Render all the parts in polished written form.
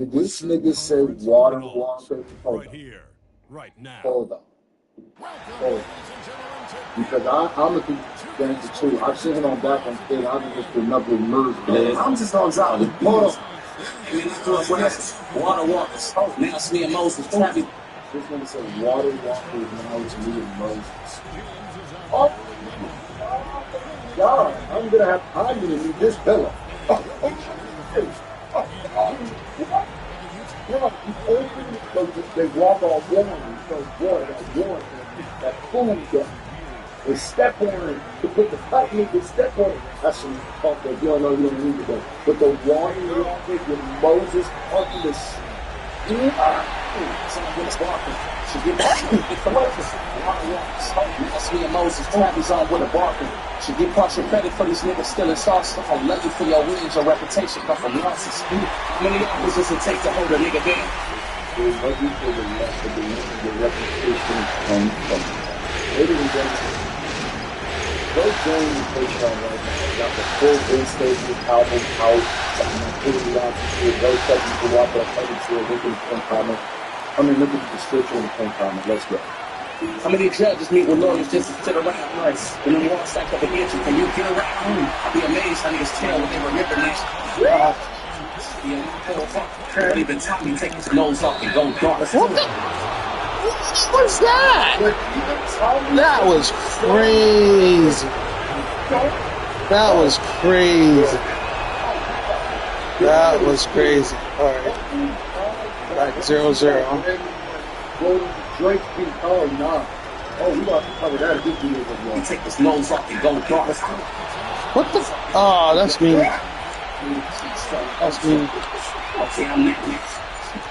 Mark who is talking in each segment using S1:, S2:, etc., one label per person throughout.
S1: This nigga said water walker. Hold
S2: Right
S1: on.
S2: here, right now.
S1: Hold on. Hold on. Because I'm a gangster too. I've seen him on back on stage. I've been just another move. I'm just on top. Hold on.
S3: I mean, this girl says water walkers. Now it's me and Moses.
S1: This nigga said water walkers. Now it's me and Moses. Oh, God. I'm gonna need this pillow. They walk all warm, so boy, that food, they step on it, to put the cut meat, they step on it. That's some fuck that you don't know, you don't need it. But the water walking with Moses fucking the
S3: someone with us walking. She get water walkers. That's me and Moses. Travis on with a barking. She get partial credit for these niggas stealing sauce. I love you for your wins. Your reputation come from losses. How many hours does it take to hold a nigga down?
S1: They love you for the rest of the reputation comes from. Ladies and gentlemen, go join the Patreon right now. I got the full base station album out. I'm putting it out to you. Go check you can watch that other shit. Look at the pin comment. Look at the description in the pin comment. Let's go.
S3: How many judges meet with lawyers just to sit around nice? When the wall stacked up against you, can you get around? I'll be amazed how niggas tell what they remember next. Can't even tell me take his nose off and go dark.
S4: What the? What's that? That was crazy. That was crazy. That was crazy. All right. Back 0-0.
S1: Drake beat, oh, nah. Oh, we got to cover that a good deal as well.
S3: You take his nose off and go dark.
S4: What the? Oh, that's mean. That's mean.
S3: Okay, I'm neck next.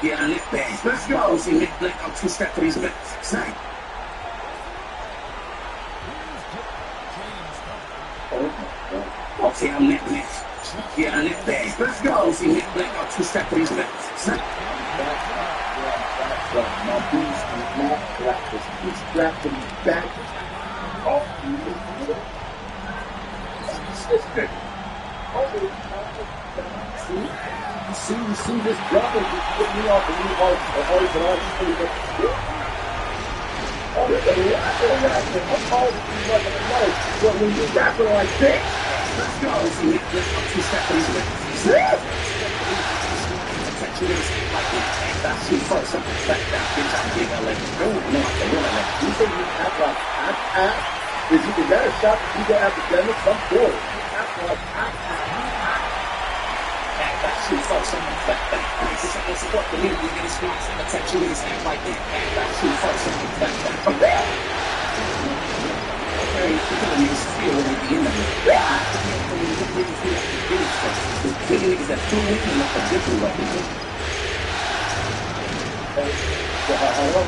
S3: Yeah, I'm neck bad.
S1: Let's go.
S3: See neck black, I'm too stacked for these backs. Side. Okay, I'm neck next. Yeah, I'm neck bad.
S1: Let's go.
S3: See neck black, I'm too stacked for these backs. Side.
S1: My beast is not black. He's strapped to his back. Oh, you see this brother just put me off and you always oh, they're rapping. I'm always letting them know. But when you rapping like this, let's go.
S3: See neck black, I'm too stacked for these backs. That shit first, I'm back down, bitch, I'm big, I like it. No, I really like it.
S1: You say you act like act? Is that a shot that you get academics? I'm for it. You act like act.
S3: That shit first, I'm back down. Bitch, I don't support the media, get it smart, I'm attack you niggas act like that. That shit first, I'm back down. From there. Okay, you know niggas feel when they be in there. Niggas niggas that do it, and look a different way.
S1: I love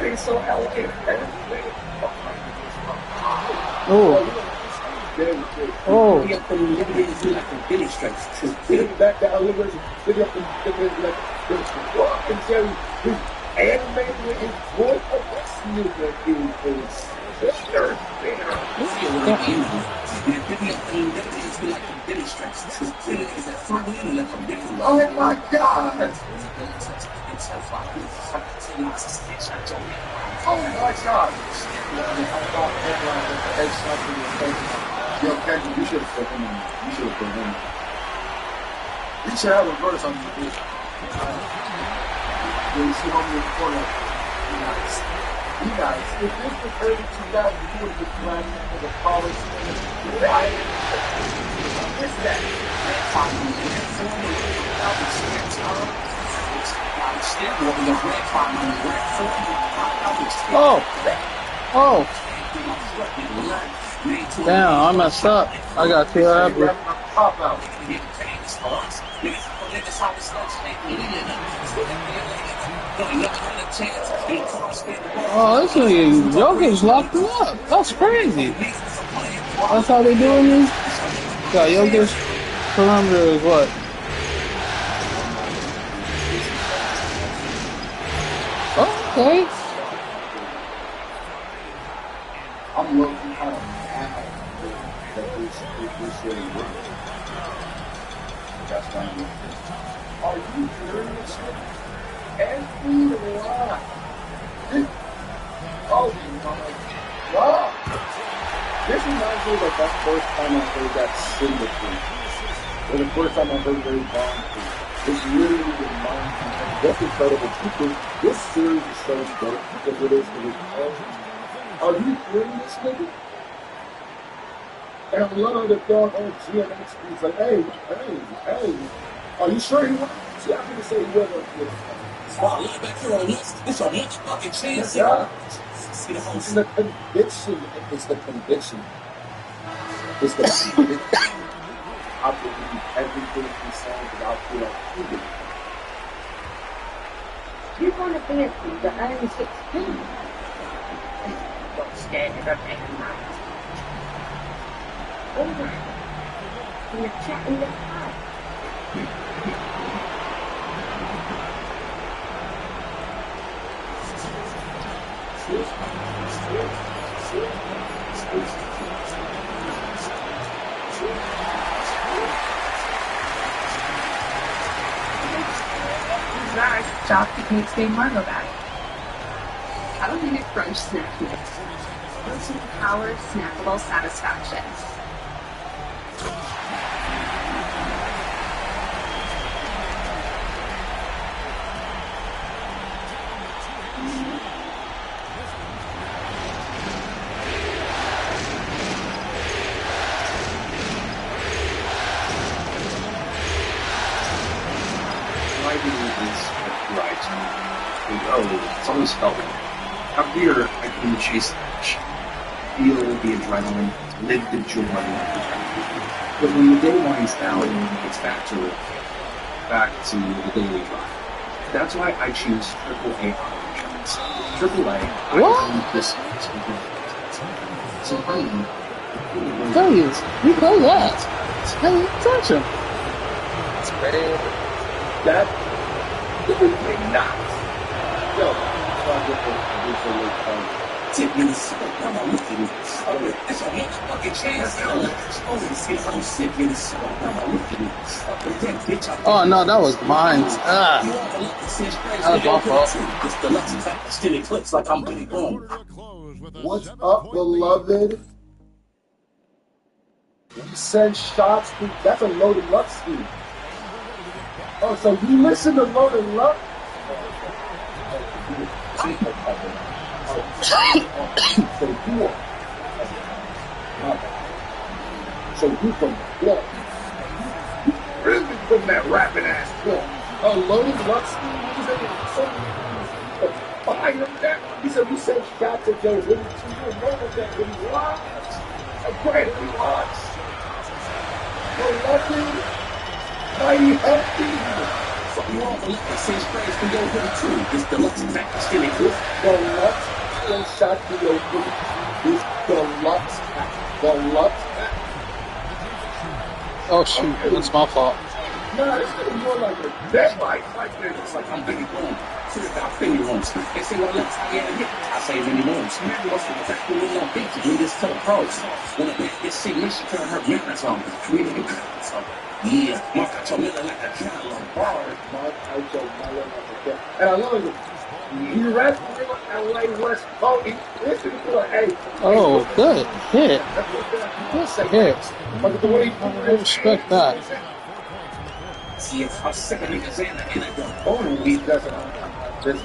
S1: this so elegant.
S4: Oh.
S1: Back down, look up and animated with his voice. This nigga is oh my God! Oh my God! Yo, Kendrick, you should have put him in. You should have a verse on the beat. You see how many corner. You guys, if this was early 2000, you would have been planning for the college. Why? What's that?
S4: Oh. Damn, I messed up. I got to happy.
S1: Pop out.
S4: Oh, this nigga Jokic locked him up. That's crazy. That's how they doing this? Got Jokic perimeter is what? Oh, okay.
S1: I'm looking kind of mad that this really works. That's why I'm looking. Are you serious? Every line. Oh my God. This reminds me of like that first time I heard that Simba thing. Or the first time I heard Very Bond thing. This literally reminds me of what's incredible because this series is so dope because it is are you hearing this nigga? And I love the thought on GMX. He's like, hey, are you sure he won? See, I'm going to say he wasn't.
S3: It's a much fucking chance.
S1: It's the conviction. It's the conviction. It's the conviction. I believe everything he says about feel like he did.
S2: You're going to fancy the only 16. Don't stand it up and night. Over. In the chat in the car.
S5: Job techniques being Margot back. Calamine Crunch Snack Mix. Protein powered snackable satisfaction.
S3: It's always felt out here. I can chase the itch, feel the adrenaline, live the joy. But when the day winds down, it's back to the daily drive. That's why I choose AAA auto insurance. AAA.
S4: What?
S3: This so
S4: Tell you play that. Hey, touch him.
S1: That is not. Yo,
S3: tip me I'm a look at it. That's a much fucking chance. I'm sick in the soul. I'm a look at it.
S4: Oh no, that was mine. That was my fault.
S3: It's the lucky fact still eclipse like I'm Billy Boom.
S1: What's up, beloved? You send shots to, that's a loaded luck scheme. Oh, so you listen to loaded luck? So you from what? Really from that rapping ass book. Oh, loaded luck scheme? Behind that, he said you sent shots at Joe Willie. So you remember that when he lost? He lost. For nothing. Mighty hefty.
S3: So you all believe the same phrase for your hoodie too. It's the lucky fact still exists.
S1: The Lux and shot to your hoodie is the Lux pack. The Lux pack.
S4: Oh shoot, that's my fault.
S1: No, it's getting more like a dead like this.
S3: It's like I'm Billy Boom. So it's about Billy Rooms. They say, well, let's get a hit. I say many rooms. What's the fact that we're not big to do this to the pros? When I make this shit, she turn her marathon. We didn't so. Yeah, Mark out your Miller like a cantaloupe.
S1: Mark out your Miller like a cantaloupe. And I love it. You rap LA West Coast. Listen to it. Hey.
S4: Oh, good hit. Good hit. I respect that.
S3: See, if I'm sick of niggas in the
S1: only week doesn't this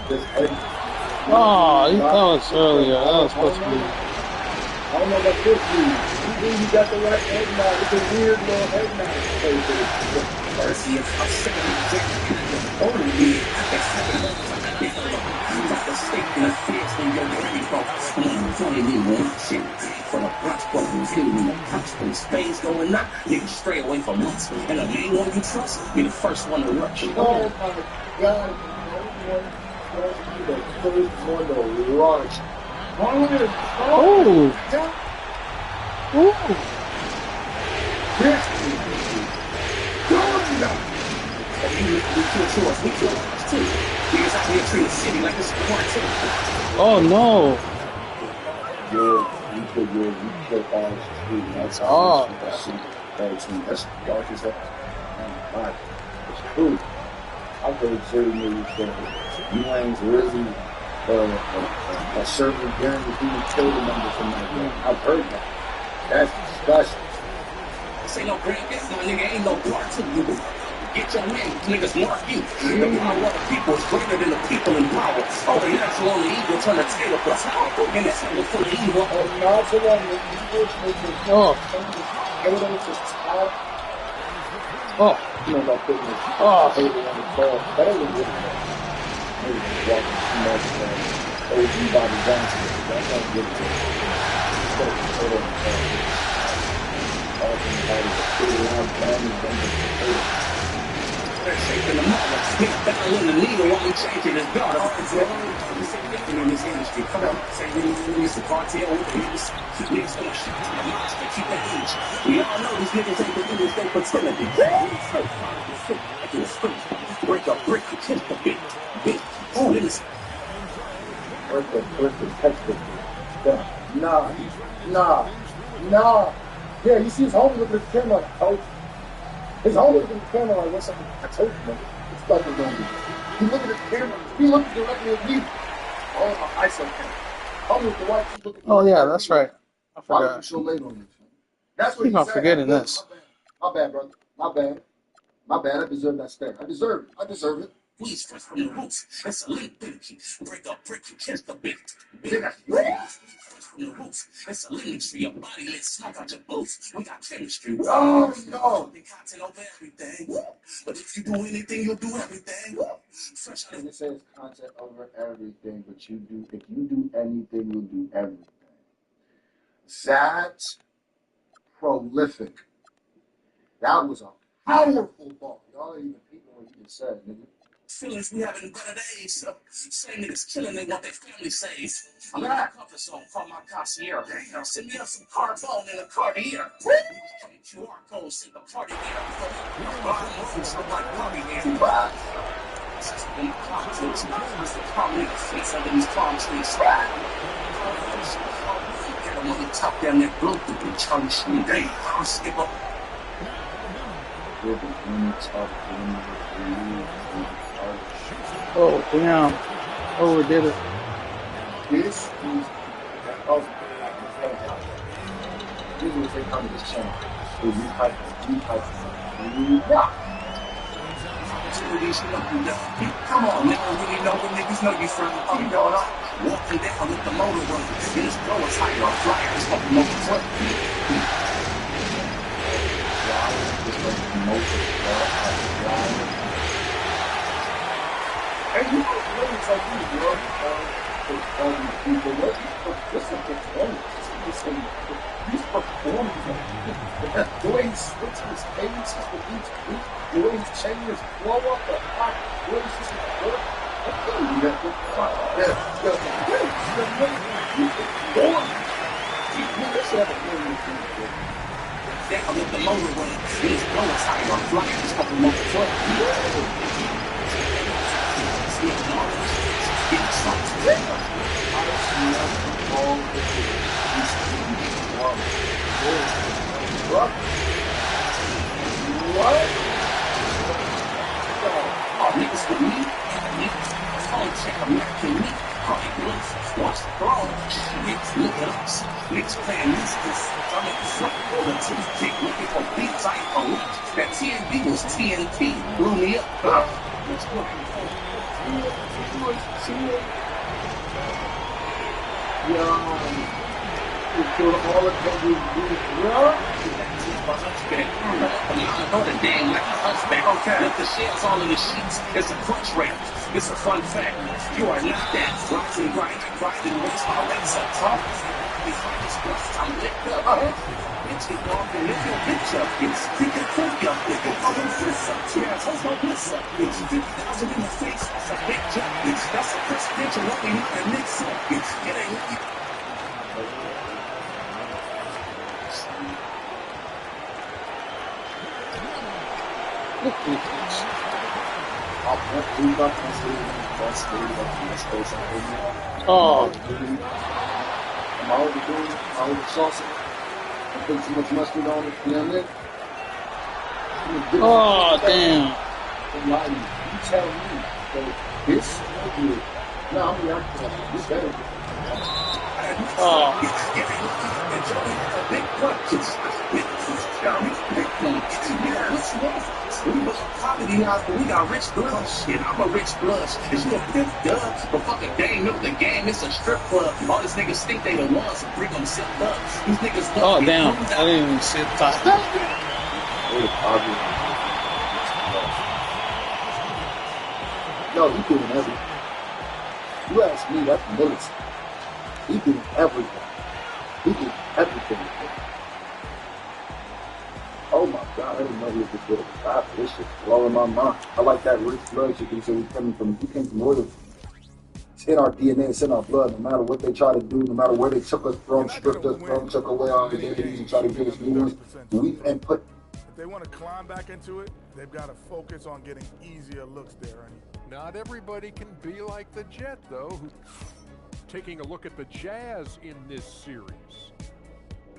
S4: oh, that was earlier. That was supposed to be.
S1: I don't know what this means. You got the right head nod. It's a weird little head nod.
S3: First, see, if I'm sick of niggas in the only week, like a steak in a fist in your brain, bro. I'm funny, me one shit. For the Bronx, bro, who's hitting me the punch when Spain's going up, niggas stray away from us. And the main one you trust, be the first one to rush.
S1: Oh my God, the first one to rush.
S4: Oh!
S3: We kill us too. Niggas out here treat the city like it's a quarantine.
S4: Oh no!
S1: You kill yours, you kill ours. That's
S4: Oh.
S1: That's dark as hell. Man, it's true. I've heard certain movies that you ain't really a certain guaranteed kill the number from that. I've heard that. That's disgusting.
S3: This ain't no grand guess, my nigga. Ain't no part to you. Get your name, niggas mark you. The power of the people is greater than the people in power. All the natural on the evil turn the tail of the power. And it's evil for the evil.
S1: Not so long, the evil niggas.
S4: Oh.
S1: Everything's just top.
S4: Oh.
S1: You know about putting this
S4: Oh.
S1: table on the ball. That ain't really good. Maybe walking too much OG Bobby Johnson. That's not good. Instead of potato and all the body is a pretty long time and then the potato.
S3: They're shaping the mother. Stick down in the needle while we changing his daughter. In this industry, come on, say it's the cartel with the niggas. Niggas gonna shoot to the monster, keep that image. We all know these niggas ain't the niggas they pretend to be. Break a brick, kiss the bit. Oh, listen.
S1: Break the textbook. Nah. Yeah, you see his homie looking at the camera like, coach. His homie looking at the camera like, what's something I told you, man. It's fucking gonna be. He looking at the camera. He looking directly at me. Oh, my ISO camera. Homie with the white, he's looking at me.
S4: Oh yeah, that's right. I
S1: Why
S4: forgot.
S1: are you so late on this? That's what
S4: Keep
S1: he
S4: on
S1: said.
S4: forgetting this.
S1: My bad, brother. My bad. I deserve that stare. I deserve it.
S3: Please fresh from the roots. It's a link, break up, break you, kiss the bit. From the roots, it's a link tree. Your body lit, smoke out your boots. We got chemistry.
S1: Oh, no.
S3: The content over everything. But if you do anything, you'll do everything. Fresh out of
S1: It says content over everything, but if you do anything, you'll do everything. That's prolific. That was a powerful ball. Y'all ain't even people what you just said, nigga.
S3: feelings we having better days. Same niggas killing, they want their family saved. I'm in a comfort zone, call my concierge. Send me up some carbone and a Cartier. QR code, send the party here. So like party here. In the politics, it's the prominent face under these palm trees. Get the money top down that blue to be Charlie Sheen. They don't skip up.
S4: Oh, damn. Overdid it.
S1: This is this is a kind of this channel. You type
S3: Come on, nigga, really know what niggas know you from. I'm going up, walking down with the motor run. In his blower tire, a flyer, it's like motor truck.
S1: And you know, really like you love all these people. This is the point. He's performing. The way he switches his pages with each beat, the way he's changing his flow up, the hot, the way he's just work.
S3: Down with the motor run. In his blower tire, a flyer, it's like motor truck.
S1: What?
S3: Oh, niggas with me? Phone check, American meat. Crying blues. Watch the throne. Niggas look at us. Niggas playing music. I'm in the front row. The toothpick looking for beats. I ain't gonna reach. That TNB was TNT. Blew me up.
S1: Yo, you killed all the things
S3: Another damn like a hunchback. Okay. With the shells all in the sheets. It's a crunch rate. It's a fun fact. You are not that. Rocks and grinding waste all that's up top. I'm lit up. Bitch, get off and lift your bitch up, bitch. Pick your cookie up, nigga. I'm gonna fist up. Yeah, toast my bliss up, bitch. 50,000 in the face. That's a big jump, bitch. That's a presidential. What we not a mix up, bitch. It ain't really.
S4: Oh.
S1: my overdoing it, my oversaucing it. I put too much mustard on it, you know what I mean?
S4: Oh, damn.
S1: I'm lying to you. You tell me that this is no good. No, I'm not. This better.
S4: Oh.
S3: We got rich blood. Shit, I'm a rich blood. Is you a fifth dub? But fucking they ain't know the game. It's a strip club. All these niggas think they the ones who bring them set up. These niggas
S4: Oh, damn. I didn't even see the top.
S1: No, he doing everything. You ask me, that's militant. He doing everything. He did everything. Oh my God, I didn't know he was this good of a guy. This shit's blowing my mind. I like that rich blood shit. So we came from royalty. It's in our DNA, it's in our blood. No matter what they try to do, no matter where they took us from, stripped us from, took away our identities and try to give us new ones, we've input.
S6: If they want to climb back into it, they've got to focus on getting easier looks there, Ernie.
S7: Not everybody can be like the Jet, though. Taking a look at the Jazz in this series.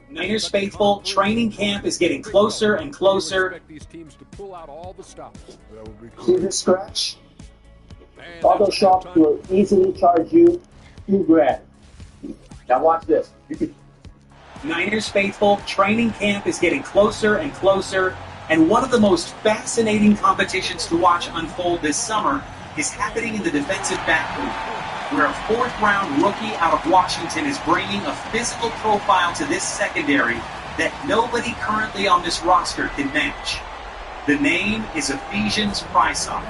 S8: Niners faithful, training camp is getting closer and closer.
S7: Expect these teams to pull out all the stops.
S6: That would be
S9: See
S6: cool.
S9: this scratch? Photoshop will easily charge you $2,000. Now watch this.
S8: Niners faithful, training camp is getting closer and closer. And one of the most fascinating competitions to watch unfold this summer is happening in the defensive backfield, where a fourth-round rookie out of Washington is bringing a physical profile to this secondary that nobody currently on this roster can match. The name is Ephesians Prysock.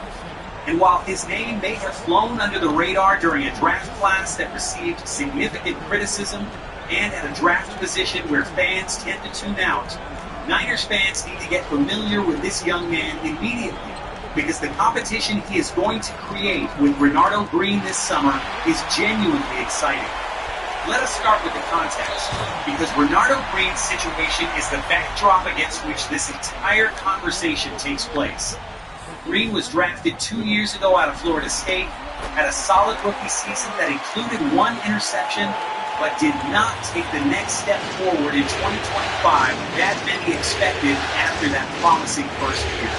S8: And while his name may have flown under the radar during a draft class that received significant criticism and at a draft position where fans tend to tune out, Niners fans need to get familiar with this young man immediately, because the competition he is going to create with Renardo Green this summer is genuinely exciting. Let us start with the context, because Renardo Green's situation is the backdrop against which this entire conversation takes place. Green was drafted 2 years ago out of Florida State, had a solid rookie season that included one interception, but did not take the next step forward in 2025 that many expected after that promising first year.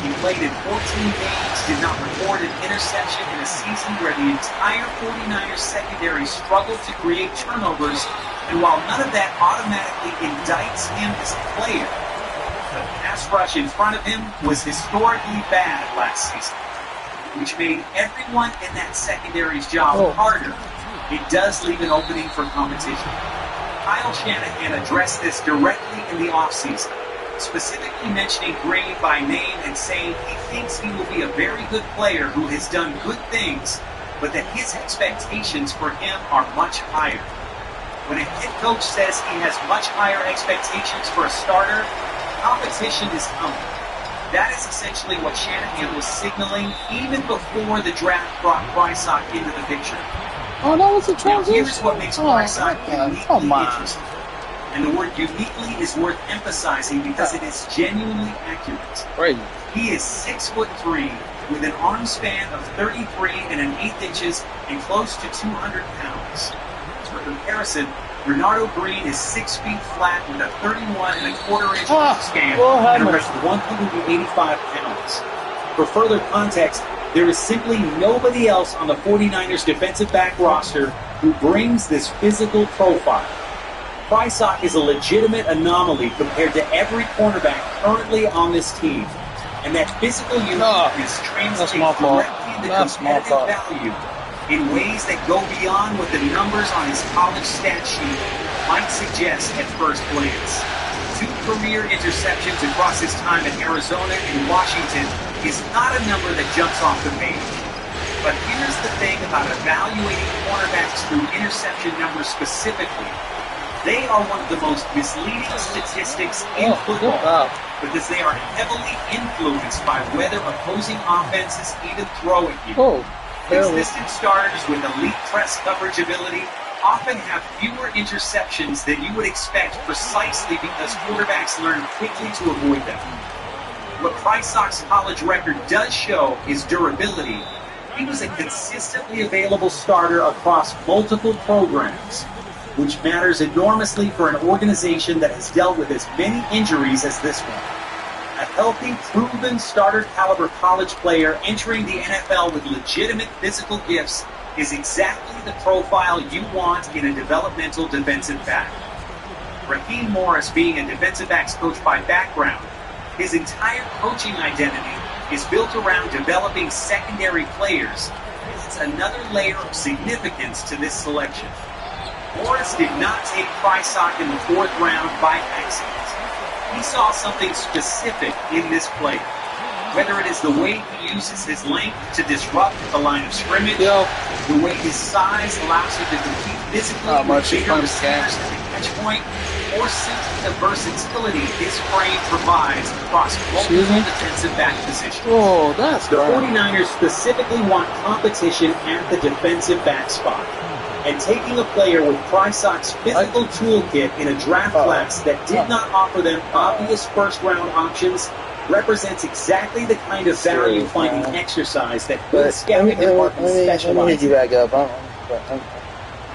S8: He played in 14 games, did not record an interception in a season where the entire 49ers secondary struggled to create turnovers, and while none of that automatically indicts him as a player, the pass rush in front of him was historically bad last season, which made everyone in that secondary's job harder. It does leave an opening for competition. Kyle Shanahan addressed this directly in the offseason, specifically mentioning Green by name and saying he thinks he will be a very good player who has done good things, but that his expectations for him are much higher. When a head coach says he has much higher expectations for a starter, competition is coming. That is essentially what Shanahan was signaling even before the draft brought Prysock into the picture.
S4: Oh, that was a transition.
S8: Now, here's what makes Prysock uniquely interesting. And the word uniquely is worth emphasizing because it is genuinely accurate.
S4: Right.
S8: He is 6'3", with an arm span of 33 1/8 inches and close to 200 pounds. For comparison, Renardo Green is 6 feet flat with a 31 1/4 inch arm span and around 185 pounds. For further context, there is simply nobody else on the 49ers defensive back roster who brings this physical profile. Prysock is a legitimate anomaly compared to every cornerback currently on this team, and that physical uniqueness translates directly into competitive value in ways that go beyond what the numbers on his college stat sheet might suggest at first glance. 2 career interceptions across his time in Arizona and Washington is not a number that jumps off the page. But here's the thing about evaluating cornerbacks through interception numbers specifically. They are one of the most misleading statistics in football because they are heavily influenced by whether opposing offenses even throw at you. Consistent starters with elite press coverage ability often have fewer interceptions than you would expect precisely because quarterbacks learn quickly to avoid them. What Prysock's college record does show is durability. He was a consistently available starter across multiple programs. which matters enormously for an organization that has dealt with as many injuries as this one. A healthy, proven starter-caliber college player entering the NFL with legitimate physical gifts is exactly the profile you want in a developmental defensive back. Raheem Morris, being a defensive backs coach by background, his entire coaching identity is built around developing secondary players. It's another layer of significance to this selection. Morris did not take Prysock in the 4th round by accident. He saw something specific in this player. Whether it is the way he uses his length to disrupt the line of scrimmage, the way his size allows him to compete physically with bigger receivers at the catch point, or simply the versatility his frame provides across multiple defensive back positions.
S4: Oh, that's
S8: the 49ers specifically want competition at the defensive back spot. And taking a player with Prysock's physical toolkit in a draft class that did not offer them obvious first-round options represents exactly the kind of value-finding exercise that good scouting departments specialize in.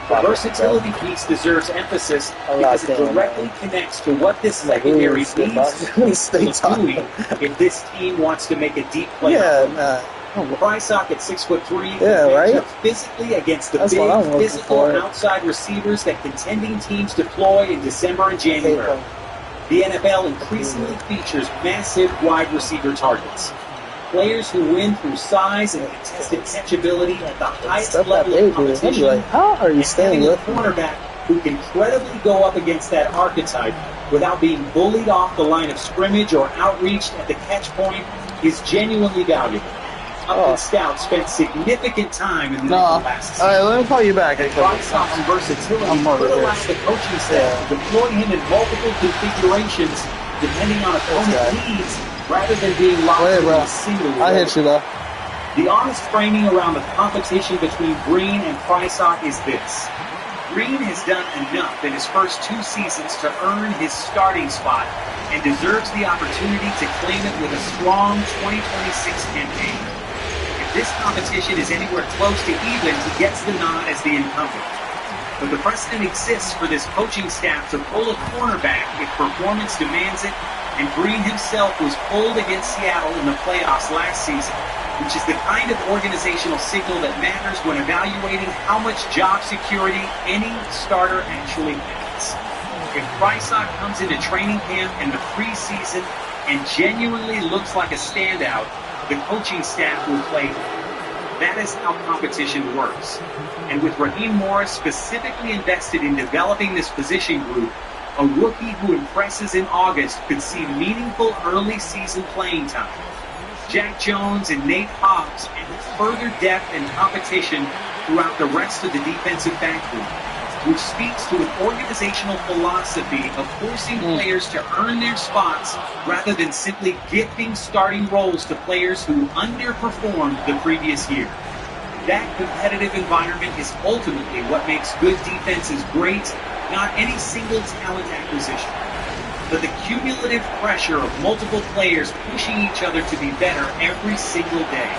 S8: The versatility piece deserves emphasis because it directly connects to what this secondary needs to be doing if this team wants to make a deep play. Prysock at 6'3", matches up physically against the big, physical outside receivers that contending teams deploy in December and January. The NFL increasingly features massive wide receiver targets. Players who win through size and contested catchability at the highest level of competition.
S4: How are you staying
S8: with a cornerback who can credibly go up against that archetype without being bullied off the line of scrimmage or outreached at the catch point is genuinely valuable. Upton Scout spent significant time in the last season.
S4: Alright, let me call you back.
S8: Prysock's versatility could allow the coaching staff to deploy him in multiple configurations depending on opponent needs rather than being locked into a single role.
S4: I hit you though.
S8: The honest framing around the competition between Green and Prysock is this. Green has done enough in his first 2 seasons to earn his starting spot and deserves the opportunity to claim it with a strong 2026 campaign. This competition is anywhere close to even, he gets the nod as the incumbent. But the precedent exists for this coaching staff to pull a cornerback if performance demands it, and Green himself was pulled against Seattle in the playoffs last season, which is the kind of organizational signal that matters when evaluating how much job security any starter actually has. If Prysock comes into training camp in the preseason and genuinely looks like a standout, the coaching staff will play him. That is how competition works. And with Raheem Morris specifically invested in developing this position group, a rookie who impresses in August could see meaningful early season playing time. Jack Jones and Nate Hobbs add further depth and competition throughout the rest of the defensive back group, which speaks to an organizational philosophy of forcing players to earn their spots rather than simply gifting starting roles to players who underperformed the previous year. That competitive environment is ultimately what makes good defenses great, not any single talent acquisition, but the cumulative pressure of multiple players pushing each other to be better every single day.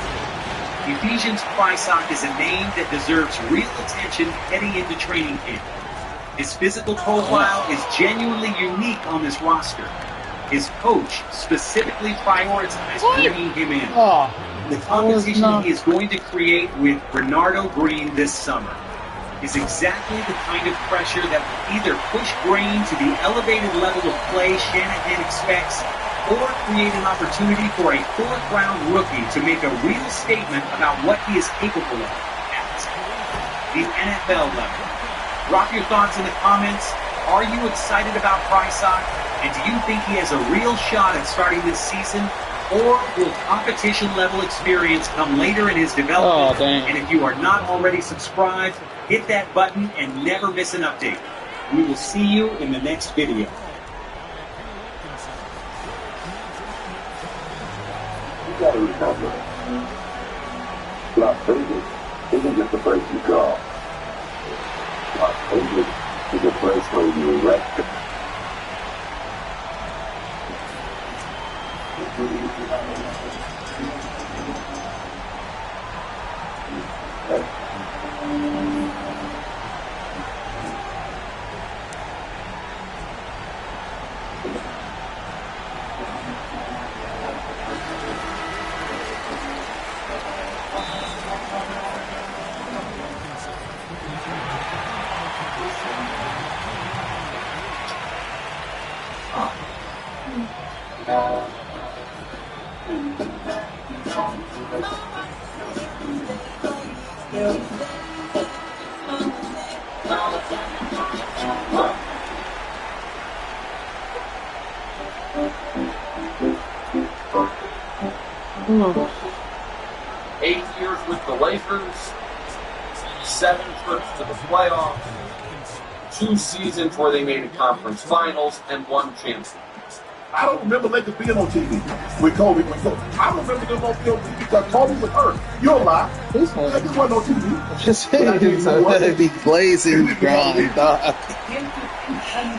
S8: Ephesians Prysock is a name that deserves real attention heading into training camp. His physical profile is genuinely unique on this roster. His coach specifically prioritized bringing him in. The competition he is going to create with Bernardo Green this summer is exactly the kind of pressure that will either push Green to the elevated level of play Shanahan expects or create an opportunity for a 4th-round rookie to make a real statement about what he is capable of at the NFL level. Drop your thoughts in the comments. Are you excited about Prysock? And do you think he has a real shot at starting this season? Or will competition-level experience come later in his development? And if you are not already subscribed, hit that button and never miss an update. We will see you in the next video.
S1: You gotta remember, Las Vegas isn't just a place you go. Las Vegas is a place where you rest.
S3: 8 years with the Lakers, 7 trips to the playoffs, 2 seasons where they made the conference finals, and 1 championship.
S10: I don't remember Lakers being on TV with Kobe. I remember them on film because Kobe was hurt. You're a lie. Lakers wasn't on TV.
S4: Just saying, it's be glazing drawing, dog.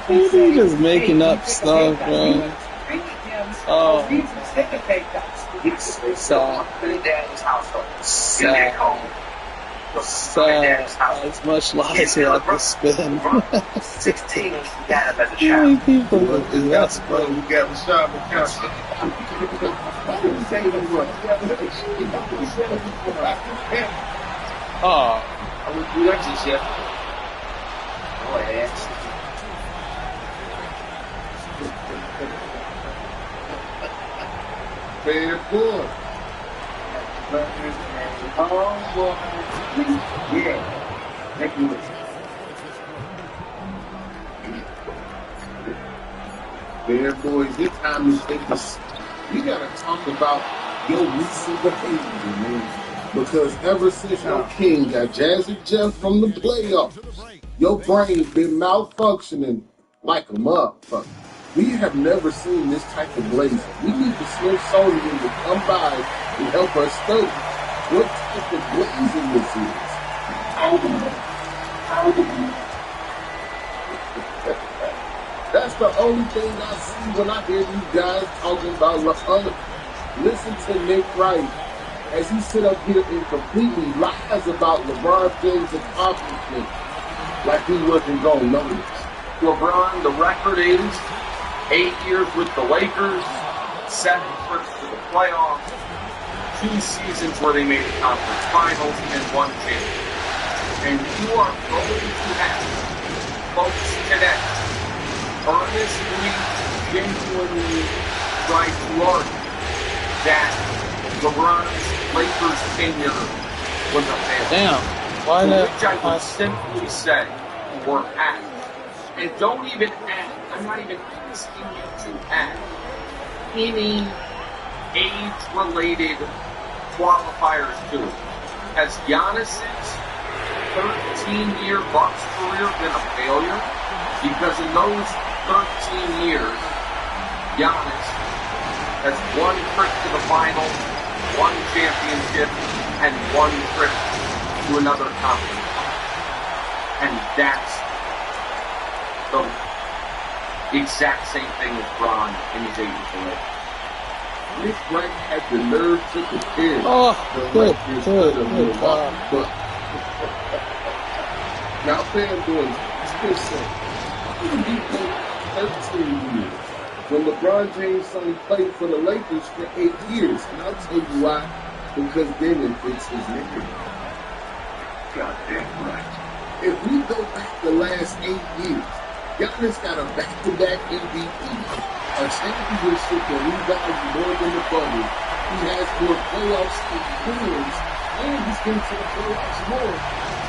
S4: He's just making up stuff, bro. Oh. Sad. As much lies as you have to spend.
S10: 16
S4: How many people would do that, bro?
S10: We got Rashad McCoskey.
S4: Oh.
S10: I would do that just yet. Oh, yeah. Fair boy. Yeah. Thank you. Fair boys, this time is this. We gotta talk about your recent behavior, man. Because ever since your king got Jazzy Jeff from the playoffs, your brain been malfunctioning like a motherfucker. We have never seen this type of blazing. We need the Smithsonian to come by and help us study what type of blazing this is. That's the only thing I see when I hear these guys talking about LeBron. Listen to Nick Wright as he sit up here and completely lies about LeBron James' accomplishments like he wasn't going to notice.
S3: LeBron, the record is 8 years with the Lakers, 7 trips to the playoffs, 2 seasons where they made the conference finals, and 1 championship. And you are going to have folks today earnestly, genuinely try to argue that LeBron's Lakers tenure was a failure.
S4: Damn. Why not?
S3: Which I would simply say were act. And don't even add, I'm not even asking you to add any age-related qualifiers to it. Has Giannis's 13-year Bucks career been a failure? Because in those 13 years, Giannis has 1 trip to the final, 1 championship, and 1 trip to another conference. And that's the exact same thing as Bron in his 80s away.
S10: Nick Wright had the nerve to compare the
S4: good.
S10: But now, fanboys, still say, how can you play 13 years when LeBron James only played for the Lakers for 8 years? And I'll tell you why. Because Damon fits his nickname. Goddamn right. If we go back the last 8 years, Giannis got a back-to-back MVP, a championship that we value more than the bubble. He has more playoffs wins, and he's been to the playoffs more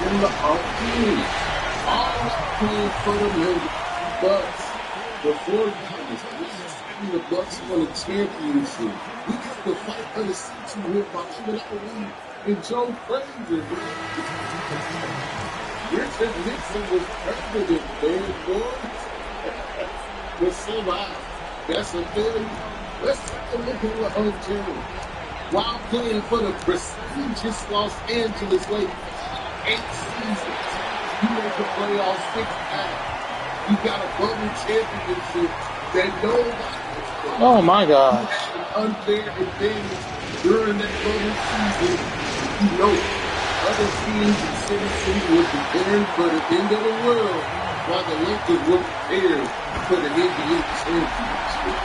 S10: than the team. All playing for the Milwaukee Bucks. Before Giannis, the Bucks won a championship. We got to fight for the seats who went by Trevor and Joe Frazier. Richard Nixon was president, man, boys. But somehow, that's a thing. Let's take a look at what Jerry, while playing for the prestigious Los Angeles Lakers, 8 seasons, you made the playoffs 6 times. You got a bubble championship that nobody has done.
S4: Oh my gosh.
S10: You had an unfair advantage during that bubble season. You know it. Other teams in City were preparing for the end of the world, while the Lakers were prepared for the NBA championship.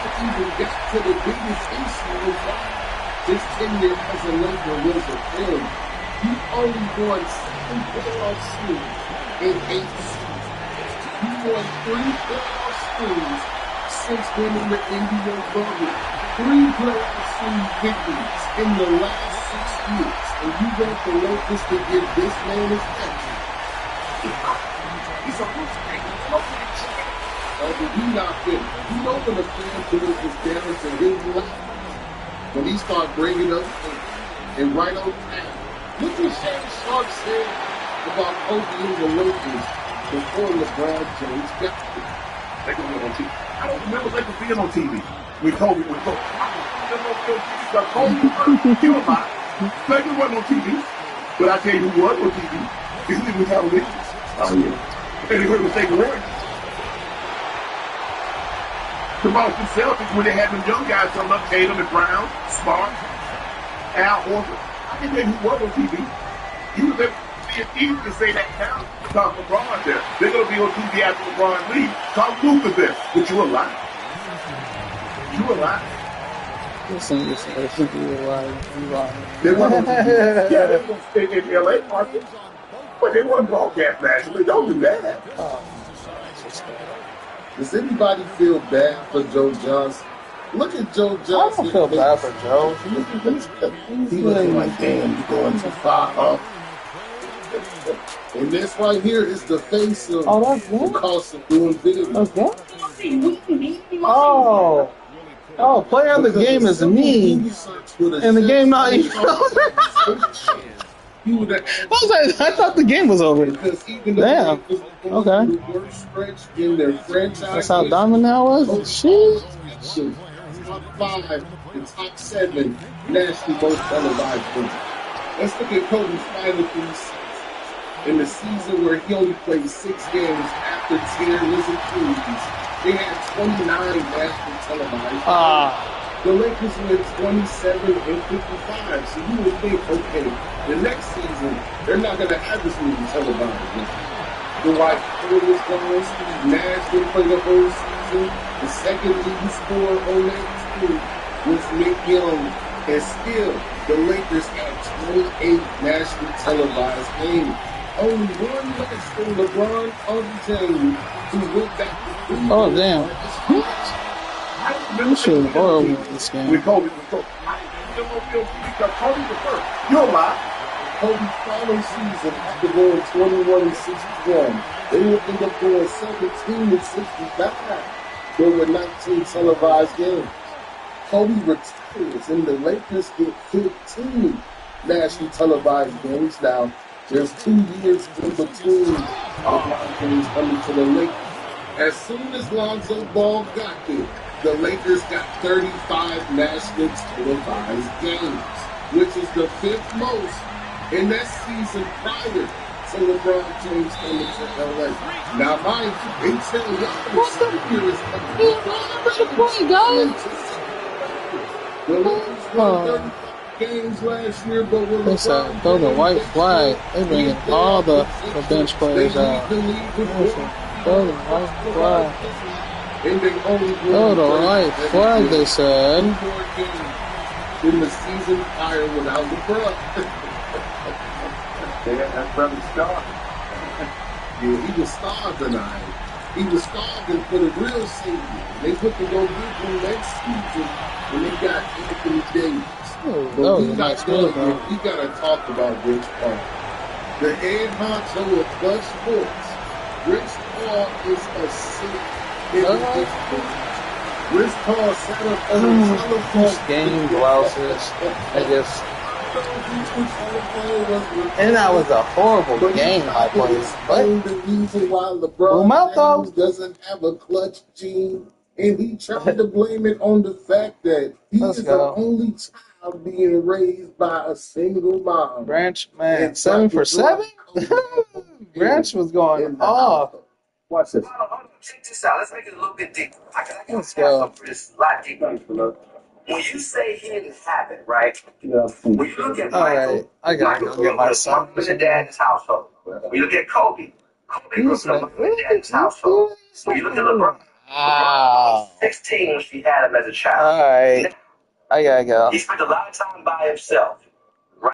S10: I even got to the biggest issue with why this tenure as a Laker was a failure. You only won 7 playoff series in 8 seasons. You won 3 playoff series since winning the NBA bubble. 3 playoff series victories in the last 6 years. And you want the Lakers to give this man his attention.
S3: He's a roof
S10: But he not finished. You know when the fan base is down to his level. When he start bringing up and right on time. Look what Shane Sharp said about Kobe and the Lakers before LeBron James got there.
S3: Lakers went on TV. I don't remember Lakers being on TV with Kobe. I don't remember TV because Kobe was still alive. Lakers wasn't on TV. But I tell you who was on TV. His name was television. Oh, yeah. And he heard him say the word. The Boston Celtics, when they had them young guys coming up, Tatum and Brown, Smart, Al Horford. I can tell you who was on TV. You was there. It's easy to say that now because LeBron's there. They're going to be on TV after LeBron leaves. Tom Luka's there. But you're alive. You're alive.
S4: Listen, you're alive.
S3: They weren't on TV. Yeah, they were in LA market. But they weren't broadcast nationally. Don't do that.
S10: Does anybody feel bad for Joe Johnson? Look at Joe Johnson.
S4: I don't feel bad for Joe.
S10: He looking like, damn, you going too far, huh? And this right here is the face of the cost of doing video.
S4: Okay. Oh, player of the game is me, and the game not even over. I thought the game was over. Damn. Okay. That's how dominant I was? Sheesh.
S10: Top 5 and top 7 nationally most televised games. Let's look at Kobe's final 3 seasons. In the season where he only played 6 games after tearing his Achilles, they had 29 national televised. The Lakers went 27 and 55. So you would think, okay, the next season they're not going to have this many televised. Dwight Howard was gone. Steve Nash didn't play the whole season. The second leading scorer on that team was Nick Young. And still, the Lakers had 28 nationally televised games. Only one less than LeBron James, who went back to Cleveland.
S4: Oh, damn. This shit was horrible, this game.
S3: With Kobe. Because Kobe was first. You're alive.
S10: Kobe's final season, after going 21 and 61, they would end up going 17 and 65. There were 19 televised games. Kobe retires, and the Lakers get 15 nationally televised games. Now, there's 2 years in between LeBron James coming to the Lakers. As soon as Lonzo Ball got there, the Lakers got 35 national televised games, which is the 5th most in that season prior to LeBron James coming to LA. Now, mind you, they tell y'all the Lakers won 35 games last year, but when
S4: they said, throw the white flag. They bringing all the bench players out. Throw the white flag. Oh, the white flag, they said.
S10: In the season prior without LeBron.
S3: Yeah, that's brother starved.
S10: Yeah, he was starved tonight. He was starving for the real savior. They put to go get him next season when they got Anthony Davis. But we gotta talk about Rich Paul. The head honcho of Clutch Sports. Rich Paul is a sick individual. Rich Paul set up a telephone
S4: game blouses. And that was a horrible game I played. But
S10: the reason why LeBron James doesn't have a clutch gene, and he tried to blame it on the fact that he is the only child being raised by a single mom.
S4: Branch, man, 7 for 7? Branch was going off.
S3: Watch this.
S11: Check this out. Let's make it a little bit deeper.
S4: Let's go.
S11: This a lot deeper. When you say he didn't have it, right? Yeah. When you look at Michael,
S4: I gotta go get my son.
S11: Mom and dad's household. When you look at Kobe grew up in mom and dad's household. When you look at LeBron, LeBron was 16 when she had him as a child.
S4: All right. I gotta go.
S11: He spent a lot of time by himself.